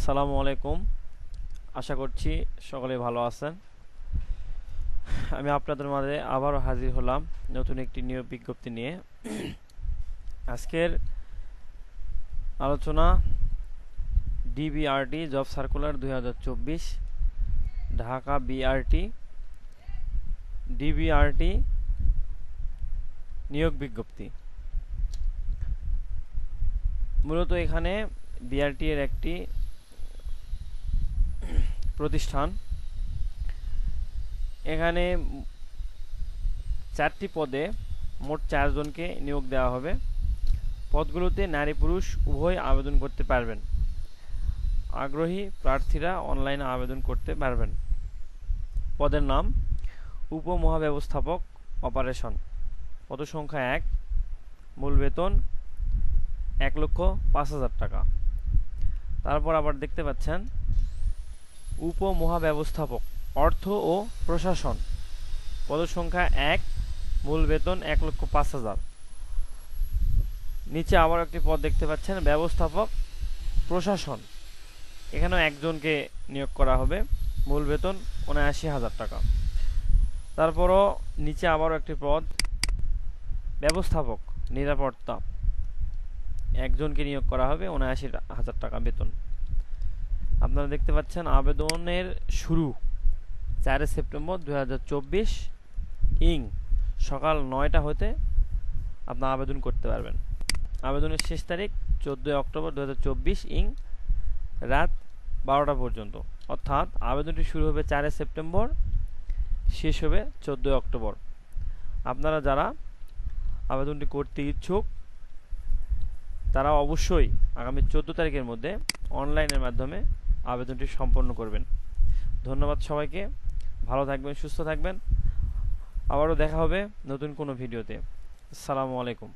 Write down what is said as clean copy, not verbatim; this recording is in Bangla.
আসসালামু আলাইকুম। আশা করছি সকলে ভালো আছেন। আমি আপনাদের মাঝে আবারও হাজির হলাম নতুন একটি নিয়োগ বিজ্ঞপ্তি নিয়ে। আজকের আলোচনা ডিবিআরটি জব সার্কুলার 2024 ঢাকা বিআরটি ডিবিআরটি নিয়োগ বিজ্ঞপ্তি। মূলত এখানে বিআরটি এর একটি প্রতিষ্ঠান। এখানে 4টি পদে মোট 4 জনকে নিয়োগ দেওয়া হবে। পদগুলোতে নারী পুরুষ উভয় আবেদন করতে পারবেন। আগ্রহী প্রার্থীরা অনলাইনে আবেদন করতে পারবেন। পদের নাম উপমহাব্যবস্থাপক অপারেশন। পদ সংখ্যা 1, মূল বেতন 1,05,000 টাকা। তারপর আবার দেখতে পাচ্ছেন উপমহাব্যবস্থাপক অর্থ ও প্রশাসন। পদ সংখ্যা 1, মূল বেতন 1,05,000। নিচে আবার একটি পদ দেখতে পাচ্ছেন ব্যবস্থাপক প্রশাসন। এখানেও একজনকে নিয়োগ করা হবে, মূল বেতন 79,000 টাকা। তারপরও নিচে আবারও একটি পদ ব্যবস্থাপক নিরাপত্তা, একজনকে নিয়োগ করা হবে, 79,000 টাকা বেতন। আপনারা দেখতে পাচ্ছেন আবেদনের শুরু 4 সেপ্টেম্বর 2024 ইং সকাল 9টা হতে আপনারা আবেদন করতে পারবেন। আবেদনের শেষ তারিখ 14 অক্টোবর 2024 ইং রাত 12টা পর্যন্ত। অর্থাৎ আবেদনটি শুরু হবে 4 সেপ্টেম্বর, শেষ হবে 14 অক্টোবর। আপনারা যারা আবেদনটি করতে ইচ্ছুক তারা অবশ্যই আগামী 14 তারিখের মধ্যে অনলাইনের মাধ্যমে আবেদনটি সম্পন্ন করবেন। ধন্যবাদ সবাইকে। ভালো থাকবেন, সুস্থ থাকবেন। আবারও দেখা হবে নতুন কোনো ভিডিওতে। আসসালামু আলাইকুম।